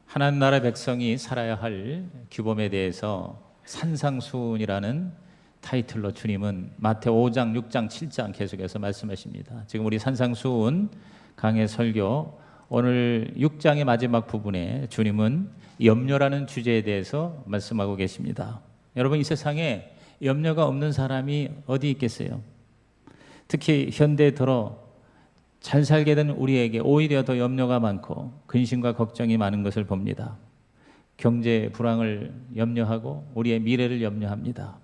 하나님 나라 백성이 살아야 할 규범에 대해서 산상수훈이라는 타이틀로 주님은 마태오 5장, 6장, 7장 계속해서 말씀하십니다. 지금 우리 산상수훈 강해 설교 오늘 6장의 마지막 부분에 주님은 염려라는 주제에 대해서 말씀하고 계십니다. 여러분, 이 세상에 염려가 없는 사람이 어디 있겠어요? 특히 현대에 들어 잘 살게 된 우리에게 오히려 더 염려가 많고 근심과 걱정이 많은 것을 봅니다. 경제 불황을 염려하고 우리의 미래를 염려합니다.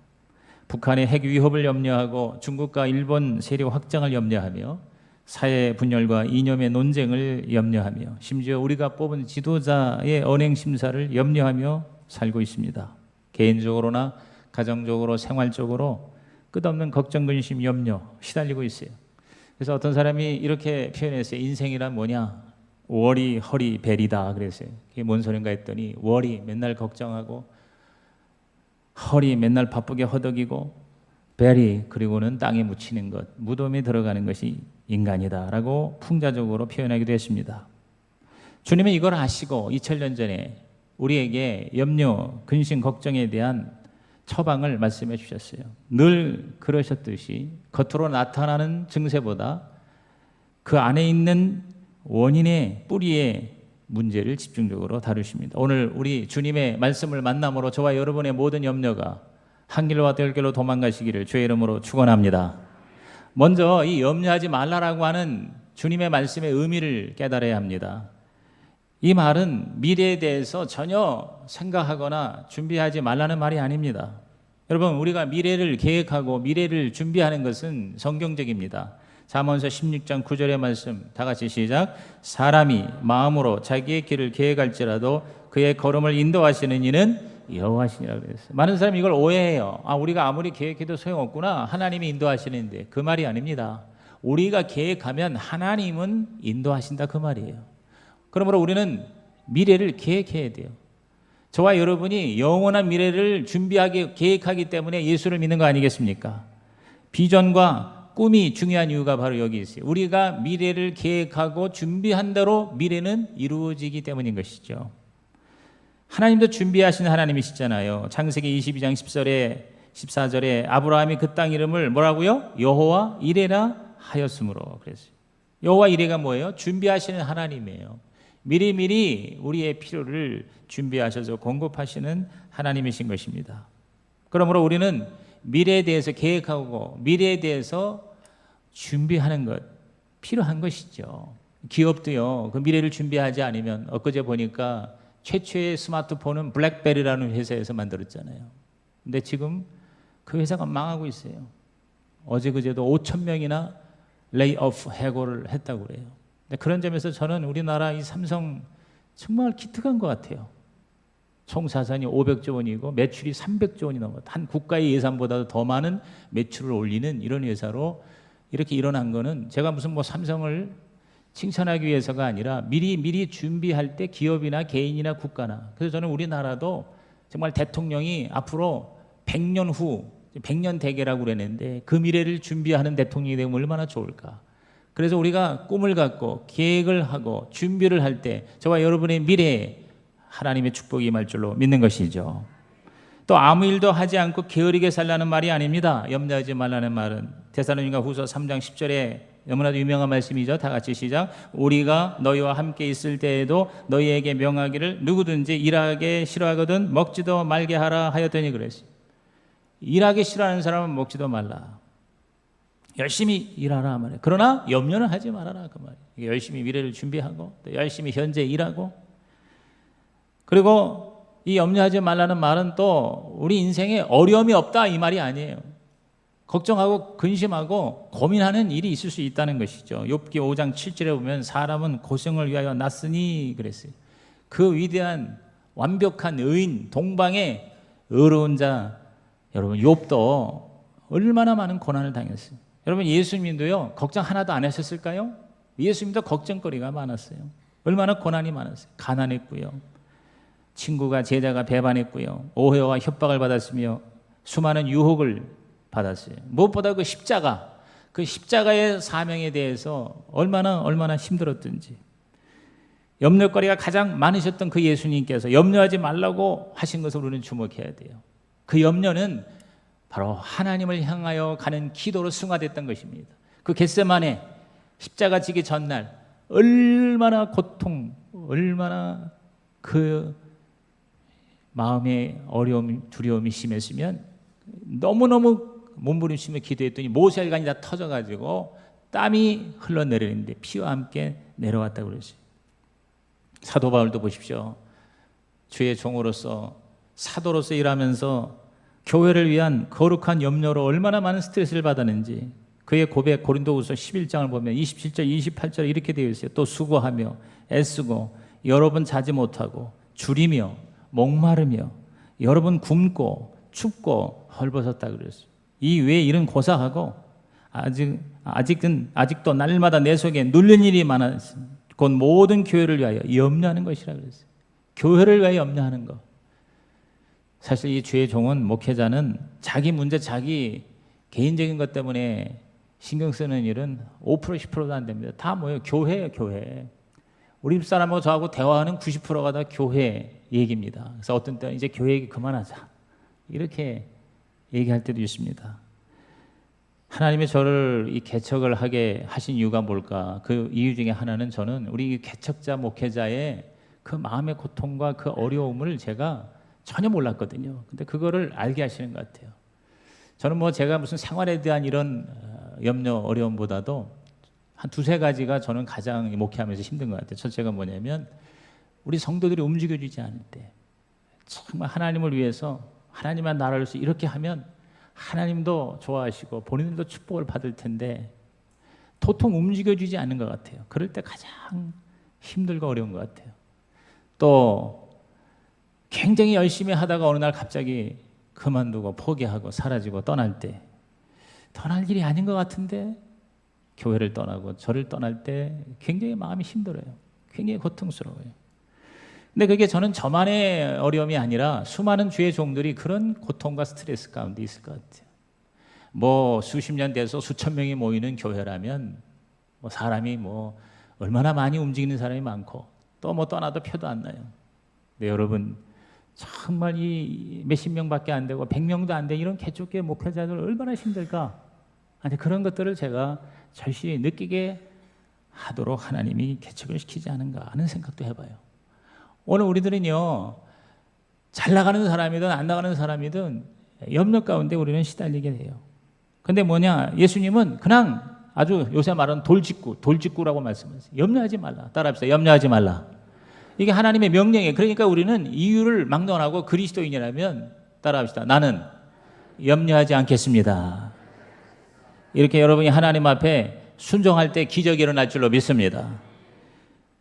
북한의 핵 위협을 염려하고 중국과 일본 세력 확장을 염려하며 사회 분열과 이념의 논쟁을 염려하며 심지어 우리가 뽑은 지도자의 언행 심사를 염려하며 살고 있습니다. 개인적으로나 가정적으로 생활적으로 끝없는 걱정, 근심, 염려 시달리고 있어요. 그래서 어떤 사람이 이렇게 표현했어요. 인생이란 뭐냐? 워리, 허리, 벨이다 그랬어요. 그게 뭔 소린가 했더니 워리, 맨날 걱정하고, 허리, 맨날 바쁘게 허덕이고, 벨이, 그리고는 땅에 묻히는 것, 무덤에 들어가는 것이 인간이다 라고 풍자적으로 표현하기도 했습니다. 주님은 이걸 아시고 2000년 전에 우리에게 염려, 근심, 걱정에 대한 처방을 말씀해 주셨어요. 늘 그러셨듯이 겉으로 나타나는 증세보다 그 안에 있는 원인의 뿌리의 문제를 집중적으로 다루십니다. 오늘 우리 주님의 말씀을 만남으로 저와 여러분의 모든 염려가 한 길로와 열 길로 도망가시기를 주의 이름으로 축원합니다. 먼저 이 염려하지 말라라고 하는 주님의 말씀의 의미를 깨달아야 합니다. 이 말은 미래에 대해서 전혀 생각하거나 준비하지 말라는 말이 아닙니다. 여러분, 우리가 미래를 계획하고 미래를 준비하는 것은 성경적입니다. 잠언서 16장 9절의 말씀 다 같이 시작. 사람이 마음으로 자기의 길을 계획할지라도 그의 걸음을 인도하시는 이는 여호와시니라 그랬어요. 많은 사람이 이걸 오해해요. 우리가 아무리 계획해도 소용없구나. 하나님이 인도하시는데. 그 말이 아닙니다. 우리가 계획하면 하나님은 인도하신다 그 말이에요. 그러므로 우리는 미래를 계획해야 돼요. 저와 여러분이 영원한 미래를 준비하게 계획하기 때문에 예수를 믿는 거 아니겠습니까? 비전과 꿈이 중요한 이유가 바로 여기 있어요. 우리가 미래를 계획하고 준비한 대로 미래는 이루어지기 때문인 것이죠. 하나님도 준비하신 하나님이시잖아요. 창세기 22장 14절에 아브라함이 그 땅 이름을 뭐라고요? 여호와 이레라 하였으므로 그랬어요. 여호와 이레가 뭐예요? 준비하시는 하나님이에요. 미리미리 우리의 필요를 준비하셔서 공급하시는 하나님이신 것입니다. 그러므로 우리는 미래에 대해서 계획하고 미래에 대해서 준비하는 것 필요한 것이죠. 기업도요, 그 미래를 준비하지 않으면 엊그제 보니까 최초의 스마트폰은 블랙베리라는 회사에서 만들었잖아요. 근데 지금 그 회사가 망하고 있어요. 어제 그제도 5,000명이나 레이오프 해고를 했다고 그래요. 그런 점에서 저는 우리나라 이 삼성 정말 기특한 것 같아요. 총 자산이 500조 원이고 매출이 300조 원이 넘어 한 국가의 예산보다도 더 많은 매출을 올리는 이런 회사로 이렇게 일어난 거는 제가 무슨 삼성을 칭찬하기 위해서가 아니라 미리 준비할 때 기업이나 개인이나 국가나, 그래서 저는 우리나라도 정말 대통령이 앞으로 100년 후 100년 대계라고 그랬는데 그 미래를 준비하는 대통령이 되면 얼마나 좋을까. 그래서 우리가 꿈을 갖고 계획을 하고 준비를 할 때 저와 여러분의 미래에 하나님의 축복이 임할 줄로 믿는 것이죠. 또 아무 일도 하지 않고 게으르게 살라는 말이 아닙니다. 염려하지 말라는 말은 데살로니가 후서 3장 10절에 너무나도 유명한 말씀이죠. 다 같이 시작. 우리가 너희와 함께 있을 때에도 너희에게 명하기를 누구든지 일하기 싫어하거든 먹지도 말게 하라 하였더니 그랬어요. 일하기 싫어하는 사람은 먹지도 말라. 열심히 일하라 말이에요. 그러나 염려는 하지 말아라 그 말이에요. 열심히 미래를 준비하고 또 열심히 현재 일하고, 그리고 이 염려하지 말라는 말은 또 우리 인생에 어려움이 없다 이 말이 아니에요. 걱정하고 근심하고 고민하는 일이 있을 수 있다는 것이죠. 욥기 5장 7절에 보면 사람은 고생을 위하여 났으니 그랬어요. 그 위대한 완벽한 의인 동방의 의로운 자 여러분, 욥도 얼마나 많은 고난을 당했어요. 여러분, 예수님도요 걱정 하나도 안 하셨을까요? 예수님도 걱정거리가 많았어요. 얼마나 고난이 많았어요. 가난했고요, 친구가 제자가 배반했고요, 오해와 협박을 받았으며 수많은 유혹을 받았어요. 무엇보다 그 십자가의 사명에 대해서 얼마나 힘들었든지. 염려거리가 가장 많으셨던 그 예수님께서 염려하지 말라고 하신 것을 우리는 주목해야 돼요. 그 염려는 바로 하나님을 향하여 가는 기도로 승화됐던 것입니다. 그 겟세마네 십자가 지기 전날 얼마나 고통, 얼마나 그 마음의 어려움, 두려움이 심했으면 너무너무 몸부림치며 기도했더니 모세혈관이 다 터져가지고 땀이 흘러내리는데 피와 함께 내려왔다고 그랬어요. 사도 바울도 보십시오. 주의 종으로서 사도로서 일하면서 교회를 위한 거룩한 염려로 얼마나 많은 스트레스를 받았는지 그의 고백 고린도후서 11장을 보면 27절 28절 이렇게 되어 있어요. 또 수고하며 애쓰고 여러 번 자지 못하고 줄이며 목마르며 여러 번 굶고 춥고 헐벗었다 그랬어요. 이 외에 일은 고사하고 아직도 날마다 내 속에 눌린 일이 많았습니다. 곧 모든 교회를 위하여 염려하는 것이라 그랬어요. 교회를 위하여 염려하는 것. 사실 이 주의 종은 목회자는 자기 문제, 자기 개인적인 것 때문에 신경 쓰는 일은 5% 10%도 안 됩니다. 다 뭐예요? 교회예요, 교회. 우리 집사람하고 저하고 대화하는 90%가 다 교회 얘기입니다. 그래서 어떤 때는 이제 교회 얘기 그만하자 이렇게 얘기할 때도 있습니다. 하나님이 저를 이 개척을 하게 하신 이유가 뭘까? 그 이유 중에 하나는 저는 우리 개척자 목회자의 그 마음의 고통과 그 어려움을 제가 전혀 몰랐거든요. 근데 그거를 알게 하시는 것 같아요. 저는 뭐 제가 무슨 생활에 대한 이런 염려, 어려움보다도 한 두세 가지가 저는 가장 목회하면서 힘든 것 같아요. 첫째가 뭐냐면 우리 성도들이 움직여지지 않을 때 정말 하나님을 위해서 하나님의 나라를 위해서 이렇게 하면 하나님도 좋아하시고 본인들도 축복을 받을 텐데 도통 움직여지지 않는 것 같아요. 그럴 때 가장 힘들고 어려운 것 같아요. 또 굉장히 열심히 하다가 어느 날 갑자기 그만두고 포기하고 사라지고 떠날 때 떠날 일이 아닌 것 같은데 교회를 떠나고 저를 떠날 때 굉장히 마음이 힘들어요. 굉장히 고통스러워요. 근데 그게 저는 저만의 어려움이 아니라 수많은 주의 종들이 그런 고통과 스트레스 가운데 있을 것 같아요. 뭐 수십 년 돼서 수천 명이 모이는 교회라면 뭐 사람이 뭐 얼마나 많이 움직이는 사람이 많고 또 뭐 떠나도 표도 안 나요. 근데 여러분 정말 이 몇십 명밖에 안 되고 100명도 안 돼 이런 개척교회 목회자들 얼마나 힘들까? 아니 그런 것들을 제가 절실히 느끼게 하도록 하나님이 개척을 시키지 않은가 하는 생각도 해봐요. 오늘 우리들은요 잘 나가는 사람이든 안 나가는 사람이든 염려 가운데 우리는 시달리게 돼요. 근데 뭐냐 예수님은 그냥 아주 요새 말하는 돌직구라고 말씀하세요. 염려하지 말라. 따라합시다. 염려하지 말라. 이게 하나님의 명령이에요. 그러니까 우리는 이유를 막론하고 그리스도인이라면 따라합시다. 나는 염려하지 않겠습니다. 이렇게 여러분이 하나님 앞에 순종할 때 기적이 일어날 줄로 믿습니다.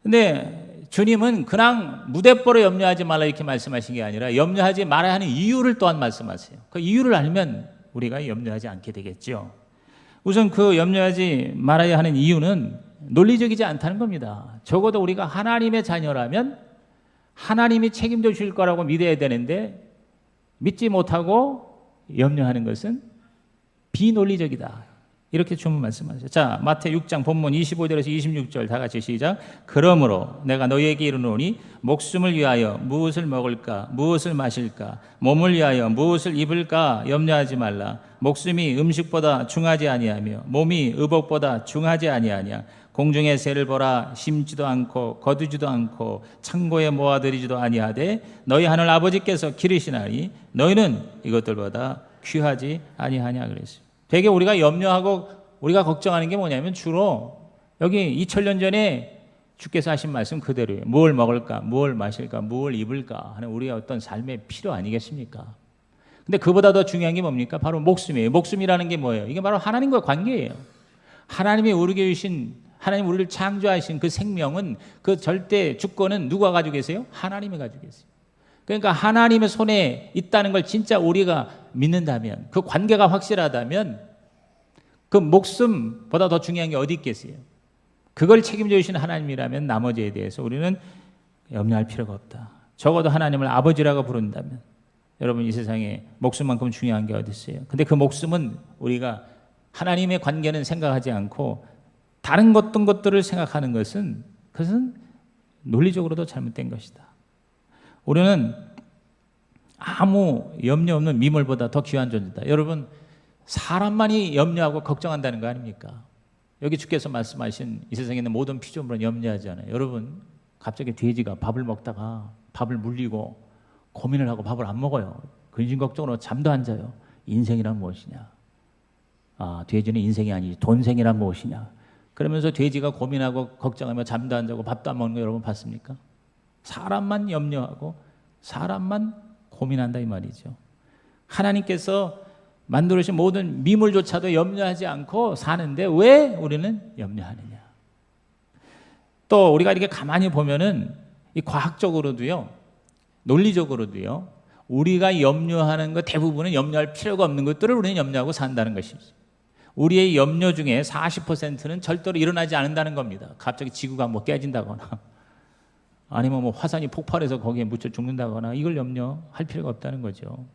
근데 주님은 그냥 무대뽀로 염려하지 말라 이렇게 말씀하신 게 아니라 염려하지 말아야 하는 이유를 또한 말씀하세요. 그 이유를 알면 우리가 염려하지 않게 되겠죠. 우선 그 염려하지 말아야 하는 이유는 논리적이지 않다는 겁니다. 적어도 우리가 하나님의 자녀라면 하나님이 책임져 주실 거라고 믿어야 되는데 믿지 못하고 염려하는 것은 비논리적이다. 이렇게 주문 말씀하세요. 자, 마태 6장 본문 25절에서 26절 다 같이 시작. 그러므로 내가 너희에게 이르노니 목숨을 위하여 무엇을 먹을까 무엇을 마실까 몸을 위하여 무엇을 입을까 염려하지 말라. 목숨이 음식보다 중하지 아니하며 몸이 의복보다 중하지 아니하냐. 공중의 새를 보라. 심지도 않고 거두지도 않고 창고에 모아들이지도 아니하되 너희 하늘 아버지께서 기르시나니 너희는 이것들보다 귀하지 아니하냐 그랬어요. 되게 우리가 염려하고 우리가 걱정하는 게 뭐냐면 주로 여기 2000년 전에 주께서 하신 말씀 그대로예요. 무엇을 먹을까, 무엇을 마실까, 무엇을 입을까 하는 우리의 어떤 삶의 필요 아니겠습니까? 근데 그보다 더 중요한 게 뭡니까? 바로 목숨이에요. 목숨이라는 게 뭐예요? 이게 바로 하나님과 관계예요. 하나님이 우리에게 주신 하나님 우리를 창조하신 그 생명은 그 절대 주권은 누가 가지고 계세요? 하나님이 가지고 계세요. 그러니까 하나님의 손에 있다는 걸 진짜 우리가 믿는다면 그 관계가 확실하다면 그 목숨보다 더 중요한 게 어디 있겠어요? 그걸 책임져 주시는 하나님이라면 나머지에 대해서 우리는 염려할 필요가 없다. 적어도 하나님을 아버지라고 부른다면 여러분 이 세상에 목숨만큼 중요한 게 어디 있어요? 근데 그 목숨은 우리가 하나님의 관계는 생각하지 않고 다른 어떤 것들을 생각하는 것은 그것은 논리적으로도 잘못된 것이다. 우리는 아무 염려 없는 미물보다 더 귀한 존재다. 여러분, 사람만이 염려하고 걱정한다는 거 아닙니까? 여기 주께서 말씀하신 이 세상에 있는 모든 피조물은 염려하지 않아요. 여러분, 갑자기 돼지가 밥을 먹다가 밥을 물리고 고민을 하고 밥을 안 먹어요. 근심 걱정으로 잠도 안 자요. 인생이란 무엇이냐? 돼지는 인생이 아니지 돈생이란 무엇이냐? 그러면서 돼지가 고민하고 걱정하며 잠도 안 자고 밥도 안 먹는 거 여러분 봤습니까? 사람만 염려하고 사람만 고민한다 이 말이죠. 하나님께서 만들어주신 모든 미물조차도 염려하지 않고 사는데 왜 우리는 염려하느냐? 또 우리가 이렇게 가만히 보면은 이 과학적으로도요, 논리적으로도요, 우리가 염려하는 것 대부분은 염려할 필요가 없는 것들을 우리는 염려하고 산다는 것이죠. 우리의 염려 중에 40%는 절대로 일어나지 않는다는 겁니다. 갑자기 지구가 뭐 깨진다거나 아니면 뭐 화산이 폭발해서 거기에 묻혀 죽는다거나 이걸 염려할 필요가 없다는 거죠.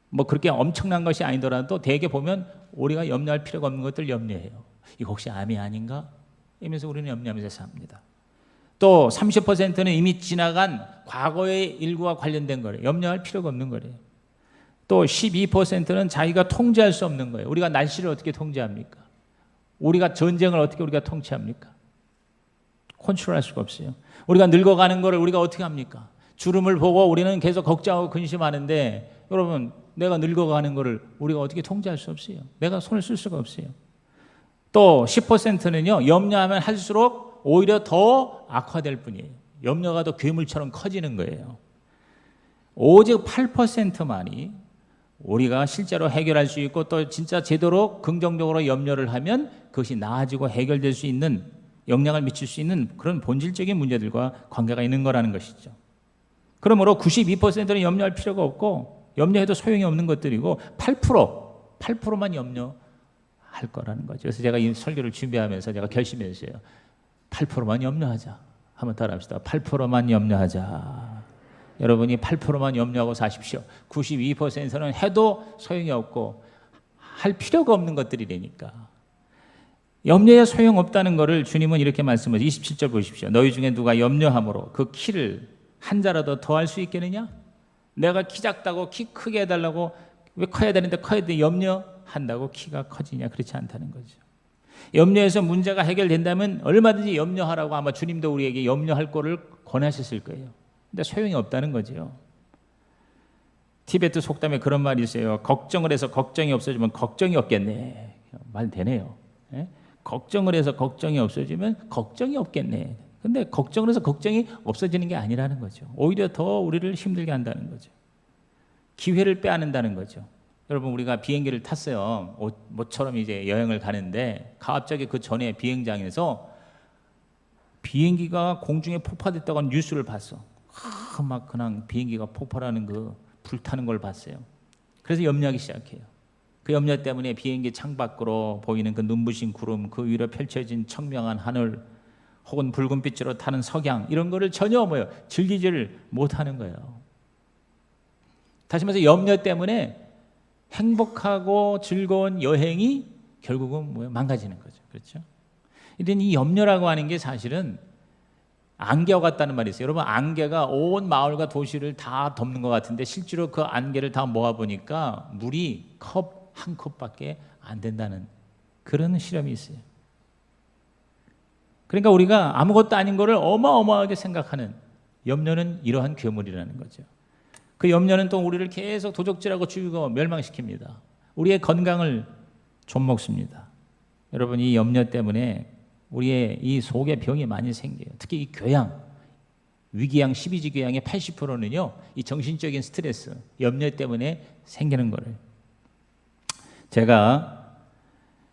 뭐 그렇게 엄청난 것이 아니더라도 대개 보면 우리가 염려할 필요가 없는 것들 염려해요. 이거 혹시 암이 아닌가? 이러면서 우리는 염려하면서 삽니다. 또 30%는 이미 지나간 과거의 일과 관련된 거래요. 염려할 필요가 없는 거래요. 또 12%는 자기가 통제할 수 없는 거예요. 우리가 날씨를 어떻게 통제합니까? 우리가 전쟁을 어떻게 우리가 통치합니까? 컨트롤할 수가 없어요. 우리가 늙어가는 거를 우리가 어떻게 합니까? 주름을 보고 우리는 계속 걱정하고 근심하는데 여러분, 내가 늙어가는 거를 우리가 어떻게 통제할 수 없어요. 내가 손을 쓸 수가 없어요. 또 10%는요, 염려하면 할수록 오히려 더 악화될 뿐이에요. 염려가 더 괴물처럼 커지는 거예요. 오직 8%만이 우리가 실제로 해결할 수 있고 또 진짜 제대로 긍정적으로 염려를 하면 그것이 나아지고 해결될 수 있는, 영향을 미칠 수 있는 그런 본질적인 문제들과 관계가 있는 거라는 것이죠. 그러므로 92%는 염려할 필요가 없고 염려해도 소용이 없는 것들이고 8%만 염려할 거라는 거죠. 그래서 제가 이 설교를 준비하면서 제가 결심했어요. 8%만 염려하자. 한번 따라합시다. 8%만 염려하자. 여러분이 8%만 염려하고 사십시오. 92%는 해도 소용이 없고 할 필요가 없는 것들이라니까. 염려에 소용없다는 것을 주님은 이렇게 말씀하세요. 27절 보십시오. 너희 중에 누가 염려함으로 그 키를 한 자라도 더할 수 있겠느냐? 내가 키 작다고 키 크게 해달라고, 왜 커야 되는데 염려한다고 키가 커지냐? 그렇지 않다는 거죠. 염려해서 문제가 해결된다면 얼마든지 염려하라고 아마 주님도 우리에게 염려할 거를 권하셨을 거예요. 근데 소용이 없다는 거죠. 티베트 속담에 그런 말이 있어요. 걱정을 해서 걱정이 없어지면 걱정이 없겠네. 말 되네요. 예? 걱정을 해서 걱정이 없어지면 걱정이 없겠네. 근데 걱정을 해서 걱정이 없어지는 게 아니라는 거죠. 오히려 더 우리를 힘들게 한다는 거죠. 기회를 빼앗는다는 거죠. 여러분, 우리가 비행기를 탔어요. 모처럼 이제 여행을 가는데 갑자기 그 전에 비행장에서 비행기가 공중에 폭파됐다고 하는 뉴스를 봤어. 막 그냥 비행기가 폭발하는 그 불타는 걸 봤어요. 그래서 염려하기 시작해요. 그 염려 때문에 비행기 창밖으로 보이는 그 눈부신 구름, 그 위로 펼쳐진 청명한 하늘, 혹은 붉은 빛으로 타는 석양, 이런 거를 전혀 즐기지를 못하는 거예요. 다시 말해서 염려 때문에 행복하고 즐거운 여행이 결국은 망가지는 거죠. 그렇죠? 이런 이 염려라고 하는 게 사실은 안개와 같다는 말이 있어요. 여러분, 안개가 온 마을과 도시를 다 덮는 것 같은데 실제로 그 안개를 다 모아보니까 물이 컵 한 컵밖에 안 된다는 그런 실험이 있어요. 그러니까 우리가 아무것도 아닌 거를 어마어마하게 생각하는 염려는 이러한 괴물이라는 거죠. 그 염려는 또 우리를 계속 도적질하고 죽이고 멸망시킵니다. 우리의 건강을 좀먹습니다. 여러분, 이 염려 때문에 우리의 이 속에 병이 많이 생겨요. 특히 이 교양, 위궤양, 12지 교양의 80%는요, 이 정신적인 스트레스, 염려 때문에 생기는 거를. 제가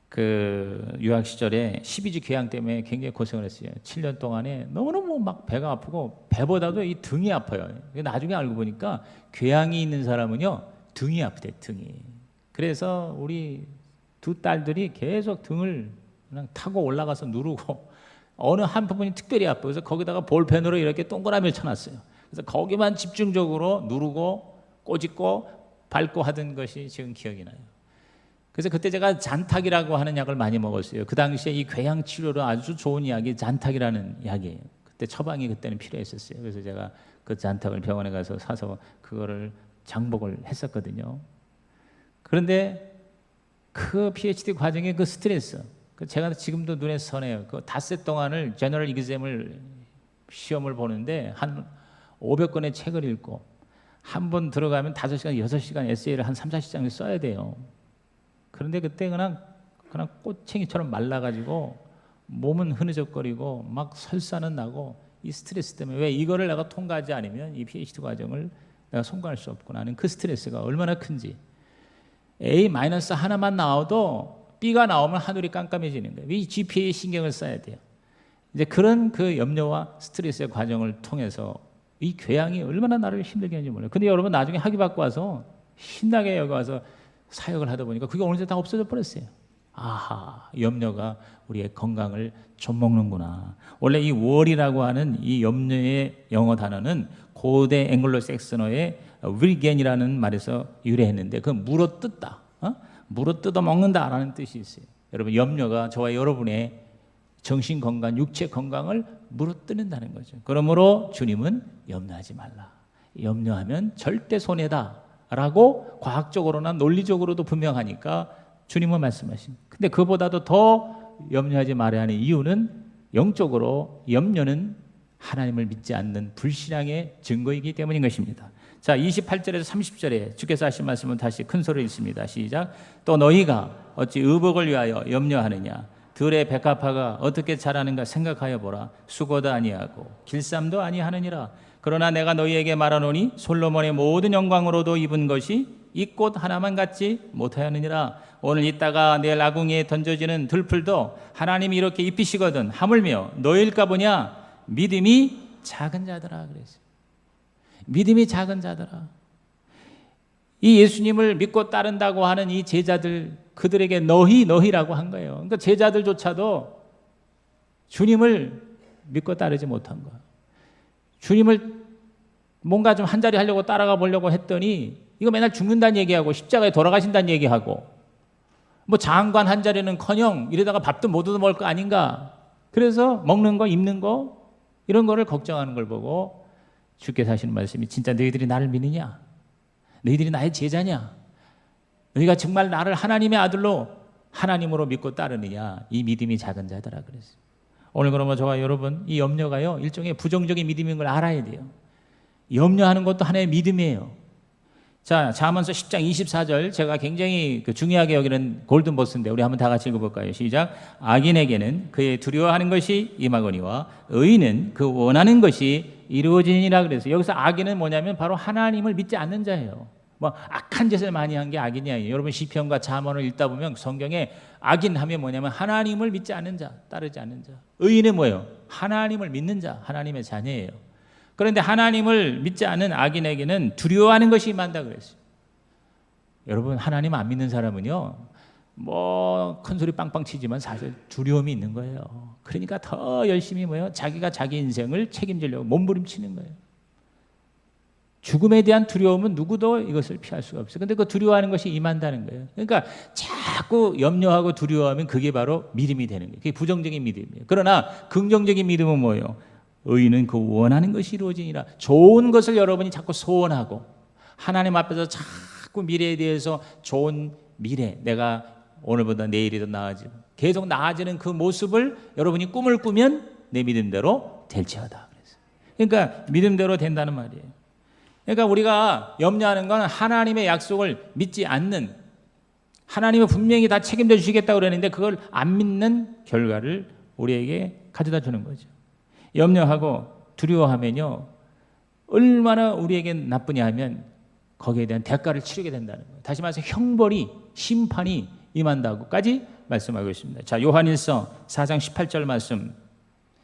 그 유학 시절에 12지 교양 때문에 굉장히 고생을 했어요. 7년 동안에 너무너무 막 배가 아프고 배보다도 이 등이 아파요. 나중에 알고 보니까 교양이 있는 사람은요, 등이 아프대, 등이. 그래서 우리 두 딸들이 계속 등을 그냥 타고 올라가서 누르고 어느 한 부분이 특별히 아파요. 그래서 거기다가 볼펜으로 이렇게 동그라미를 쳐놨어요. 그래서 거기만 집중적으로 누르고 꼬집고 밟고 하던 것이 지금 기억이 나요. 그래서 그때 제가 잔탁이라고 하는 약을 많이 먹었어요. 그 당시에 이 궤양 치료로 아주 좋은 약이 잔탁이라는 약이에요. 그때 처방이 그때는 필요했었어요. 그래서 제가 그 잔탁을 병원에 가서 사서 그거를 장복을 했었거든요. 그런데 그 PhD 과정의 그 스트레스, 제가 지금도 눈에 선해요. 그 닷새 동안을 제너럴 이그잼을 시험을 보는데 한 500권의 책을 읽고 한 번 들어가면 5시간, 6시간 에세이를 한 3, 40장을 써야 돼요. 그런데 그때 그냥 꼬챙이처럼 말라가지고 몸은 흐느적거리고 막 설사는 나고 이 스트레스 때문에 왜 이거를 내가 통과하지 않으면 이 PhD 과정을 내가 송가할 수 없구나 하는 그 스트레스가 얼마나 큰지. A- 하나만 나와도 B가 나오면 하늘이 깜깜해지는 거예요. 이 GPA에 신경을 써야 돼요. 이제 그런 그 염려와 스트레스의 과정을 통해서 이 교양이 얼마나 나를 힘들게 하는지 몰라요. 근데 여러분 나중에 학위 받고 와서 신나게 여기 와서 사역을 하다 보니까 그게 어느새 다 없어져 버렸어요. 아하, 염려가 우리의 건강을 좀먹는구나. 원래 이 월이라고 하는 이 염려의 영어 단어는 고대 앵글로색슨어의 윌겐이라는 말에서 유래했는데 그 물어 뜯다, 물어 뜯어 먹는다라는 뜻이 있어요. 여러분 염려가 저와 여러분의 정신 건강, 육체 건강을 물어뜯는다는 거죠. 그러므로 주님은 염려하지 말라. 염려하면 절대 손해다라고 과학적으로나 논리적으로도 분명하니까 주님은 말씀하십니다. 근데 그보다도 더 염려하지 말아야 하는 이유는 영적으로 염려는 하나님을 믿지 않는 불신앙의 증거이기 때문인 것입니다. 자, 28절에서 30절에 주께서 하신 말씀은 다시 큰 소리로 읽습니다. 시작. 또 너희가 어찌 의복을 위하여 염려하느냐. 들의 백합화가 어떻게 자라는가 생각하여 보라. 수고도 아니하고 길쌈도 아니하느니라. 그러나 내가 너희에게 말하노니 솔로몬의 모든 영광으로도 입은 것이 이 꽃 하나만 같지 못하였느니라. 오늘 있다가 내일 아궁이에 던져지는 들풀도 하나님이 이렇게 입히시거든 하물며 너희일까 보냐. 믿음이 작은 자들아 그랬어요. 믿음이 작은 자들아. 이 예수님을 믿고 따른다고 하는 이 제자들, 그들에게 너희라고 한 거예요. 그러니까 제자들조차도 주님을 믿고 따르지 못한 거예요. 주님을 뭔가 좀 한 자리 하려고 따라가 보려고 했더니 이거 맨날 죽는다는 얘기하고 십자가에 돌아가신다는 얘기하고 뭐 장관 한 자리는커녕 이러다가 밥도 못 얻어 먹을 거 아닌가. 그래서 먹는 거 입는 거 이런 거를 걱정하는 걸 보고 주께서 하시는 말씀이 진짜 너희들이 나를 믿느냐? 너희들이 나의 제자냐? 너희가 정말 나를 하나님의 아들로 하나님으로 믿고 따르느냐? 이 믿음이 작은 자더라 그랬어요. 오늘 그러면 저와 여러분 이 염려가요 일종의 부정적인 믿음인 걸 알아야 돼요. 염려하는 것도 하나의 믿음이에요. 자, 잠언서 10장 24절 제가 굉장히 중요하게 여기는 골든버스인데 우리 한번 다 같이 읽어볼까요? 시작. 악인에게는 그의 두려워하는 것이 임하거니와 의인은 그 원하는 것이 이루어지니라 그래서 여기서 악인은 뭐냐면 바로 하나님을 믿지 않는 자예요. 뭐 악한 짓을 많이 한 게 악인이 아니에요. 여러분 시편과 잠언을 읽다 보면 성경에 악인 하면 뭐냐면 하나님을 믿지 않는 자, 따르지 않는 자. 의인은 뭐예요? 하나님을 믿는 자, 하나님의 자녀예요. 그런데 하나님을 믿지 않는 악인에게는 두려워하는 것이 임한다 그랬어요. 여러분 하나님 안 믿는 사람은요 뭐 큰 소리 빵빵 치지만 사실 두려움이 있는 거예요. 그러니까 더 열심히 뭐예요? 자기가 자기 인생을 책임지려고 몸부림치는 거예요. 죽음에 대한 두려움은 누구도 이것을 피할 수가 없어요. 근데 그 두려워하는 것이 임한다는 거예요. 그러니까 자꾸 염려하고 두려워하면 그게 바로 믿음이 되는 거예요. 그게 부정적인 믿음이에요. 그러나 긍정적인 믿음은 뭐예요? 의인은 그 원하는 것이 이루어지니라. 좋은 것을 여러분이 자꾸 소원하고 하나님 앞에서 자꾸 미래에 대해서 좋은 미래, 내가 오늘보다 내일이 더 나아지고 계속 나아지는 그 모습을 여러분이 꿈을 꾸면 내 믿음대로 될지어다. 그러니까 믿음대로 된다는 말이에요. 그러니까 우리가 염려하는 건 하나님의 약속을 믿지 않는, 하나님은 분명히 다 책임져 주시겠다고 그러는데 그걸 안 믿는 결과를 우리에게 가져다 주는 거죠. 염려하고 두려워하면요 얼마나 우리에게 나쁘냐 하면 거기에 대한 대가를 치르게 된다는 거예요. 다시 말해서 형벌이, 심판이 임한다고까지 말씀하고 있습니다. 자, 요한일서 4장 18절 말씀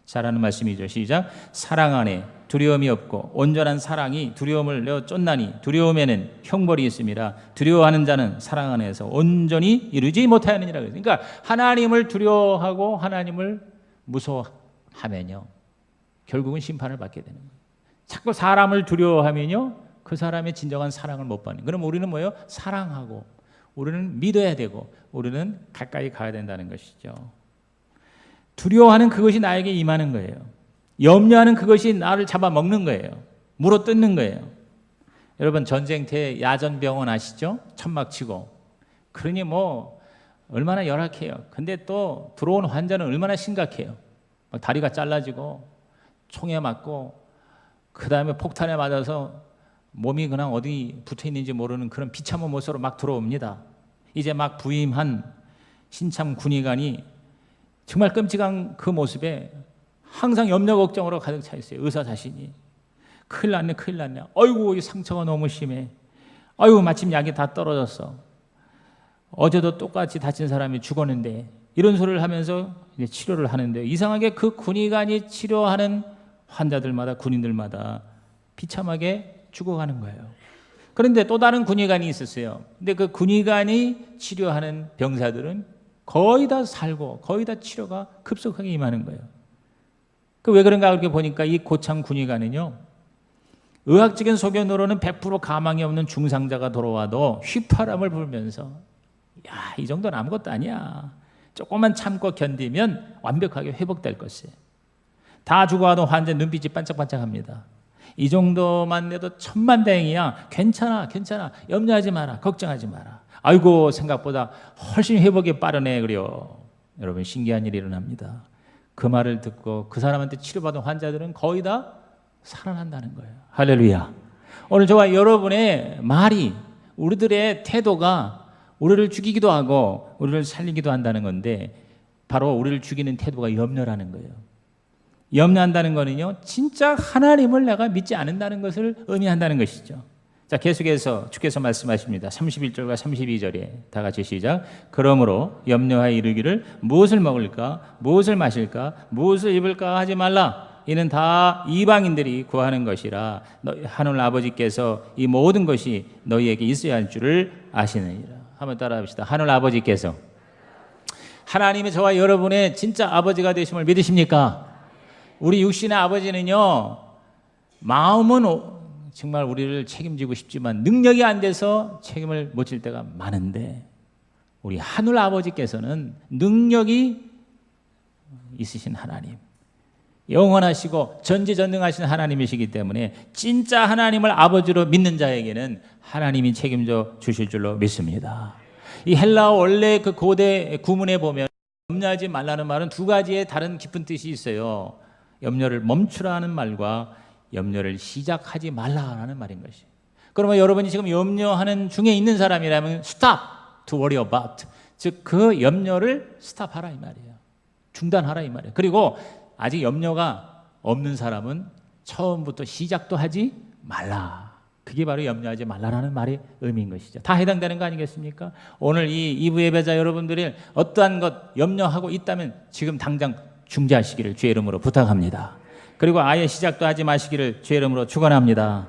잘 아는 말씀이죠. 시작. 사랑 안에 두려움이 없고 온전한 사랑이 두려움을 내어 쫓나니 두려움에는 형벌이 있습니다. 두려워하는 자는 사랑 안에서 온전히 이루지 못하느니라. 그러니까 하나님을 두려워하고 하나님을 무서워하면요 결국은 심판을 받게 되는 거예요. 자꾸 사람을 두려워하면요 그 사람의 진정한 사랑을 못 받는. 그럼 우리는 뭐예요? 사랑하고 우리는 믿어야 되고 우리는 가까이 가야 된다는 것이죠. 두려워하는 그것이 나에게 임하는 거예요. 염려하는 그것이 나를 잡아먹는 거예요. 물어뜯는 거예요. 여러분 전쟁터에 야전병원 아시죠? 천막 치고. 그러니 뭐 얼마나 열악해요. 근데 또 들어온 환자는 얼마나 심각해요. 막 다리가 잘라지고 총에 맞고 그 다음에 폭탄에 맞아서 몸이 그냥 어디 붙어 있는지 모르는 그런 비참한 모습으로 막 들어옵니다. 이제 막 부임한 신참 군의관이 정말 끔찍한 그 모습에 항상 염려 걱정으로 가득 차 있어요. 의사 자신이. 큰일 났네, 큰일 났네. 아이고, 이 상처가 너무 심해. 아이고, 마침 약이 다 떨어졌어. 어제도 똑같이 다친 사람이 죽었는데, 이런 소리를 하면서 이제 치료를 하는데, 이상하게 그 군의관이 치료하는 환자들마다, 군인들마다 비참하게 죽어가는 거예요. 그런데 또 다른 군의관이 있었어요. 근데 그 군의관이 치료하는 병사들은 거의 다 살고 거의 다 치료가 급속하게 임하는 거예요. 그 왜 그런가 그렇게 보니까 이 고창 군의관은요, 의학적인 소견으로는 100% 가망이 없는 중상자가 돌아와도 휘파람을 불면서 야, 이 정도는 아무것도 아니야. 조금만 참고 견디면 완벽하게 회복될 것이에요. 다 죽어가던 환자 눈빛이 반짝반짝합니다. 이 정도만 해도 천만다행이야. 괜찮아, 괜찮아. 염려하지 마라. 걱정하지 마라. 아이고, 생각보다 훨씬 회복이 빠르네. 그래요. 여러분, 신기한 일이 일어납니다. 그 말을 듣고 그 사람한테 치료받은 환자들은 거의 다 살아난다는 거예요. 할렐루야. 오늘 저와 여러분의 말이, 우리들의 태도가 우리를 죽이기도 하고 우리를 살리기도 한다는 건데, 바로 우리를 죽이는 태도가 염려라는 거예요. 염려한다는 거는요, 진짜 하나님을 내가 믿지 않는다는 것을 의미한다는 것이죠. 자, 계속해서 주께서 말씀하십니다. 31절과 32절에 다 같이 시작. 그러므로 염려하여 이르기를 무엇을 먹을까, 무엇을 마실까, 무엇을 입을까 하지 말라. 이는 다 이방인들이 구하는 것이라. 하늘 아버지께서 이 모든 것이 너희에게 있어야 할 줄을 아시느니라. 한번 따라합시다. 하늘 아버지께서, 하나님이 저와 여러분의 진짜 아버지가 되심을 믿으십니까? 우리 육신의 아버지는요, 마음은 정말 우리를 책임지고 싶지만 능력이 안 돼서 책임을 못 질 때가 많은데, 우리 하늘 아버지께서는 능력이 있으신 하나님, 영원하시고 전지전능하신 하나님이시기 때문에 진짜 하나님을 아버지로 믿는 자에게는 하나님이 책임져 주실 줄로 믿습니다. 이 헬라어 원래 그 고대 구문에 보면 염려하지 말라는 말은 두 가지의 다른 깊은 뜻이 있어요. 염려를 멈추라는 말과 염려를 시작하지 말라라는 말인 것이에요. 그러면 여러분이 지금 염려하는 중에 있는 사람이라면 stop to worry about, 즉 그 염려를 스탑하라 이 말이에요. 중단하라 이 말이에요. 그리고 아직 염려가 없는 사람은 처음부터 시작도 하지 말라. 그게 바로 염려하지 말라라는 말의 의미인 것이죠. 다 해당되는 거 아니겠습니까? 오늘 이 2부 예배자 여러분들이 어떠한 것 염려하고 있다면 지금 당장 중지하시기를 주의 이름으로 부탁합니다. 그리고 아예 시작도 하지 마시기를 주의 이름으로 축원합니다.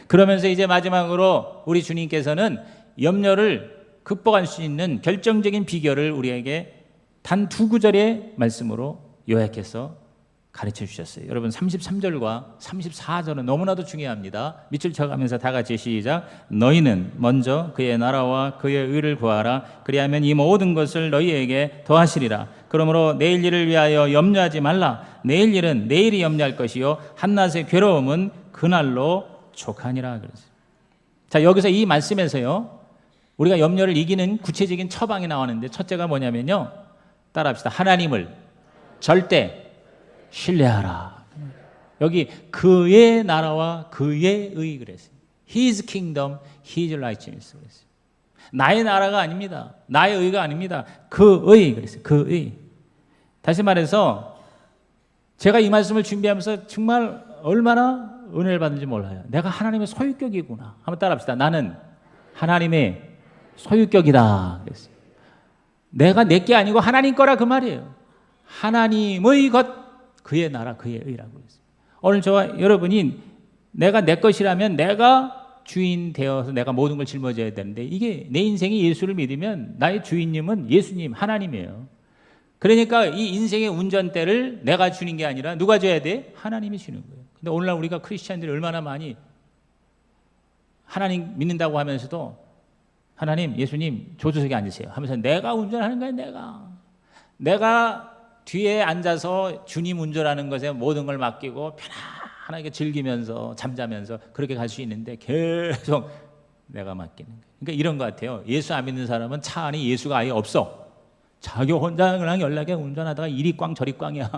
그러면서 이제 마지막으로 우리 주님께서는 염려를 극복할 수 있는 결정적인 비결을 우리에게 단 두 구절의 말씀으로 요약해서 가르쳐 주셨어요. 여러분 33절과 34절은 너무나도 중요합니다. 밑줄 쳐가면서 다 같이 시작. 너희는 먼저 그의 나라와 그의 의를 구하라. 그리하면 이 모든 것을 너희에게 더하시리라. 그러므로 내일 일을 위하여 염려하지 말라. 내일 일은 내일이 염려할 것이요 한낮의 괴로움은 그날로 족하니라. 그랬어요. 자, 여기서 이 말씀에서요, 우리가 염려를 이기는 구체적인 처방이 나오는데, 첫째가 뭐냐면요, 따라합시다. 하나님을 절대 신뢰하라. 여기 그의 나라와 그의 의 그랬어요. His kingdom, His righteousness 그랬어요. 나의 나라가 아닙니다. 나의 의가 아닙니다. 그의 그랬어요. 그의. 다시 말해서 제가 이 말씀을 준비하면서 정말 얼마나 은혜를 받는지 몰라요. 내가 하나님의 소유격이구나. 한번 따라합시다. 나는 하나님의 소유격이다. 그랬어요. 내가 내 게 아니고 하나님 거라 그 말이에요. 하나님의 것, 그의 나라, 그의 의라고 했어요. 오늘 저와 여러분이 내가 내 것이라면 내가 주인 되어서 내가 모든 걸 짊어져야 되는데, 이게 내 인생이 예수를 믿으면 나의 주인님은 예수님, 하나님이에요. 그러니까 이 인생의 운전대를 내가 주는 게 아니라 누가 줘야 돼? 하나님이 주는 거예요. 근데 오늘날 우리가 크리스찬들이 얼마나 많이 하나님 믿는다고 하면서도 하나님, 예수님 조수석에 앉으세요 하면서 내가 운전하는 거야. 내가 뒤에 앉아서 주님 운전하는 것에 모든 걸 맡기고 편안하게 즐기면서 잠자면서 그렇게 갈 수 있는데 계속 내가 맡기는 거예요. 그러니까 이런 것 같아요. 예수 안 믿는 사람은 차 안에 예수가 아예 없어. 자기 혼자 그냥 연락에 운전하다가 이리 꽝 저리 꽝이야.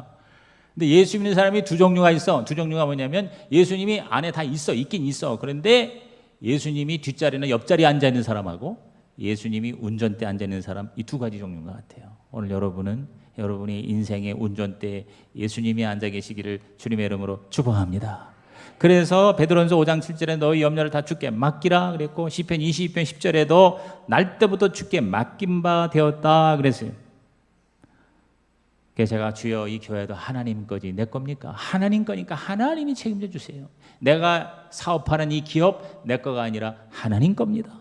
근데 예수 믿는 사람이 두 종류가 있어. 두 종류가 뭐냐면 예수님이 안에 다 있어. 있긴 있어. 그런데 예수님이 뒷자리나 옆자리에 앉아 있는 사람하고 예수님이 운전대에 앉아 있는 사람, 이 두 가지 종류인 것 같아요. 오늘 여러분은 여러분의 인생의 운전대에 예수님이 앉아 계시기를 주님의 이름으로 축복합니다. 그래서 베드로전서 5장 7절에 너희 염려를 다 주께 맡기라 그랬고, 시편 22편 10절에도 날 때부터 주께 맡긴 바 되었다 그랬어요. 그래서 제가 주여 이 교회도 하나님 거지 내 겁니까? 하나님 거니까 하나님이 책임져 주세요. 내가 사업하는 이 기업 내 거가 아니라 하나님 겁니다.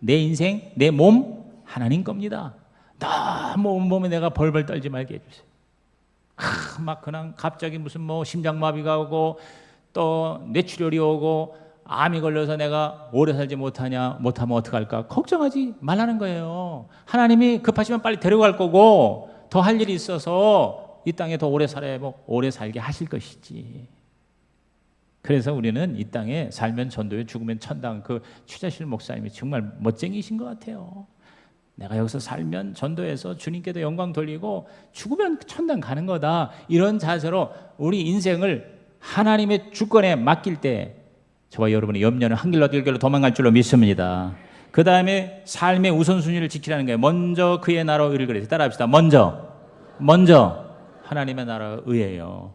내 인생, 내 몸 하나님 겁니다. 너무 온몸에 내가 벌벌 떨지 말게 해주세요. 막 그냥 갑자기 무슨 뭐 심장마비가 오고 또 뇌출혈이 오고 암이 걸려서 내가 오래 살지 못하면 어떡할까 걱정하지 말라는 거예요. 하나님이 급하시면 빨리 데려갈 거고 더 할 일이 있어서 이 땅에 더 오래 살아야 뭐 오래 살게 하실 것이지. 그래서 우리는 이 땅에 살면 전도에 죽으면 천당, 그 추자실 목사님이 정말 멋쟁이신 것 같아요. 내가 여기서 살면 전도해서 주님께도 영광 돌리고 죽으면 천당 가는 거다. 이런 자세로 우리 인생을 하나님의 주권에 맡길 때 저와 여러분의 염려는 한 길로 길 길로 도망갈 줄로 믿습니다. 그 다음에 삶의 우선순위를 지키라는 거예요. 먼저 그의 나라와 의를 그래서 따라합시다. 먼저 하나님의 나라와 의예요.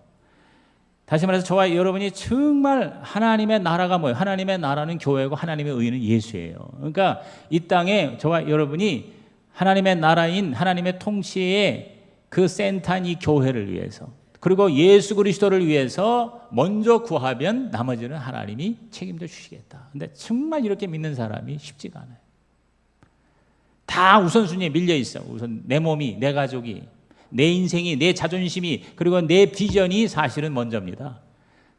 다시 말해서 저와 여러분이 정말 하나님의 나라가 뭐예요? 하나님의 나라는 교회고 하나님의 의는 예수예요. 그러니까 이 땅에 저와 여러분이 하나님의 나라인 하나님의 통치의 그 센터인 이 교회를 위해서, 그리고 예수 그리스도를 위해서 먼저 구하면 나머지는 하나님이 책임져 주시겠다. 근데 정말 이렇게 믿는 사람이 쉽지가 않아요. 다 우선순위에 밀려 있어. 우선 내 몸이, 내 가족이, 내 인생이, 내 자존심이, 그리고 내 비전이 사실은 먼저입니다.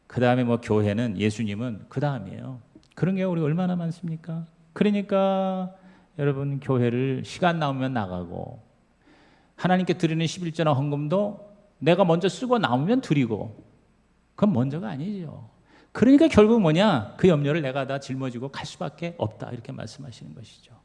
그 다음에 뭐 교회는, 예수님은 그 다음이에요. 그런 게 우리 얼마나 많습니까? 그러니까 여러분 교회를 시간 나오면 나가고, 하나님께 드리는 11조나 헌금도 내가 먼저 쓰고 남으면 드리고, 그건 먼저가 아니죠. 그러니까 결국 뭐냐? 그 염려를 내가 다 짊어지고 갈 수밖에 없다, 이렇게 말씀하시는 것이죠.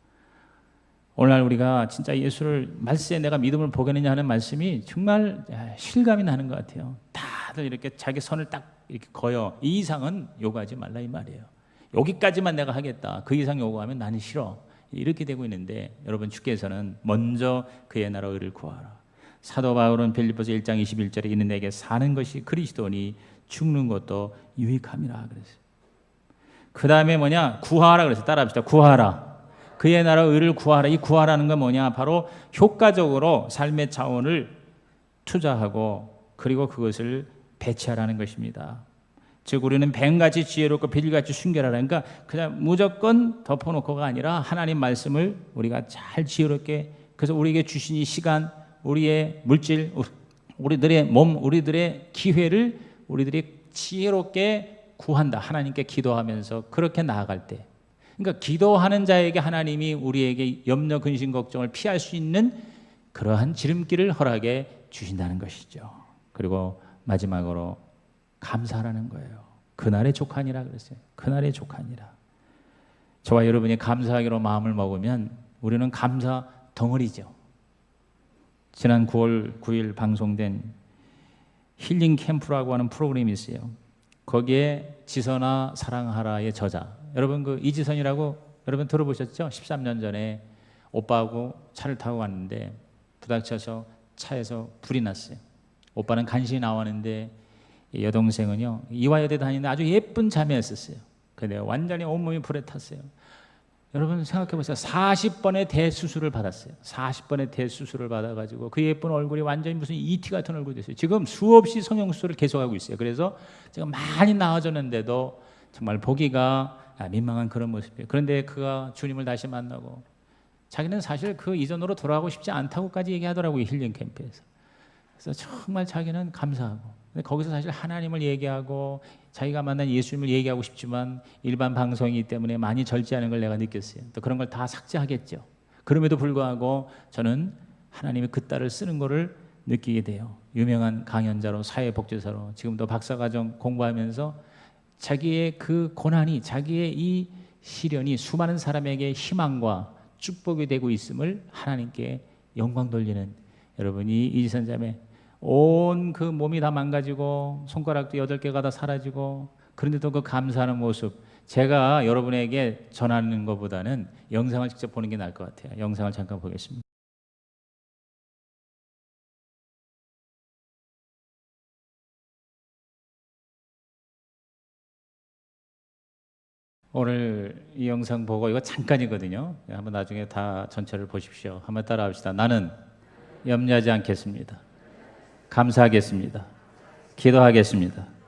오늘날 우리가 진짜 예수를 말세에 내가 믿음을 보겠느냐 하는 말씀이 정말 실감이 나는 것 같아요. 다들 이렇게 자기 선을 딱 이렇게 그어. 이 이상은 요구하지 말라 이 말이에요. 여기까지만 내가 하겠다. 그 이상 요구하면 나는 싫어. 이렇게 되고 있는데, 여러분 주께서는 먼저 그의 나라 의를 구하라. 사도 바울은 빌립보서 1장 21절에 이는 내게 사는 것이 그리스도니 죽는 것도 유익함이라 그랬어요. 그 다음에 뭐냐? 구하라 그랬어요. 따라합시다. 구하라. 그의 나라 의를 구하라. 이 구하라는 건 뭐냐? 바로 효과적으로 삶의 자원을 투자하고 그리고 그것을 배치하라는 것입니다. 즉 우리는 뱀같이 지혜롭고 빌같이 순결하라. 그러니까 그냥 무조건 덮어놓고가 아니라 하나님 말씀을 우리가 잘 지혜롭게, 그래서 우리에게 주신 이 시간, 우리의 물질, 우리들의 몸, 우리들의 기회를 우리들이 지혜롭게 구한다. 하나님께 기도하면서 그렇게 나아갈 때, 그러니까 기도하는 자에게 하나님이 우리에게 염려, 근심, 걱정을 피할 수 있는 그러한 지름길을 허락해 주신다는 것이죠. 그리고 마지막으로 감사하라는 거예요. 그날의 족하니라 그랬어요. 그날의 족하니라. 저와 여러분이 감사하기로 마음을 먹으면 우리는 감사 덩어리죠. 지난 9월 9일 방송된 힐링 캠프라고 하는 프로그램이 있어요. 거기에 지선아 사랑하라의 저자, 여러분 그 이지선이라고 여러분 들어보셨죠? 13년 전에 오빠하고 차를 타고 갔는데 부닥쳐서 차에서 불이 났어요. 오빠는 간신히 나왔는데 여동생은요 이화여대 다니는 아주 예쁜 자매였었어요. 근데 완전히 온몸이 불에 탔어요. 여러분 생각해 보세요. 40번의 대수술을 받았어요. 40번의 대수술을 받아가지고 그 예쁜 얼굴이 완전히 무슨 ET 같은 얼굴이 됐어요. 지금 수없이 성형수술을 계속하고 있어요. 그래서 지금 많이 나아졌는데도 정말 보기가 민망한 그런 모습이에요. 그런데 그가 주님을 다시 만나고 자기는 사실 그 이전으로 돌아가고 싶지 않다고까지 얘기하더라고요. 힐링 캠프에서. 그래서 정말 자기는 감사하고, 근데 거기서 사실 하나님을 얘기하고 자기가 만난 예수님을 얘기하고 싶지만 일반 방송이기 때문에 많이 절제하는 걸 내가 느꼈어요. 또 그런 걸 다 삭제하겠죠. 그럼에도 불구하고 저는 하나님의 그 딸을 쓰는 거를 느끼게 돼요. 유명한 강연자로, 사회복지사로, 지금도 박사과정 공부하면서 자기의 그 고난이, 자기의 이 시련이 수많은 사람에게 희망과 축복이 되고 있음을 하나님께 영광 돌리는 여러분이 이지선자매, 온 그 몸이 다 망가지고 손가락도 8개가 다 사라지고 그런데도 그 감사하는 모습, 제가 여러분에게 전하는 것보다는 영상을 직접 보는 게 나을 것 같아요. 영상을 잠깐 보겠습니다. 오늘 이 영상 보고, 이거 잠깐이거든요. 한번 나중에 다 전체를 보십시오. 한번 따라 합시다. 나는 염려하지 않겠습니다. 감사하겠습니다. 기도하겠습니다.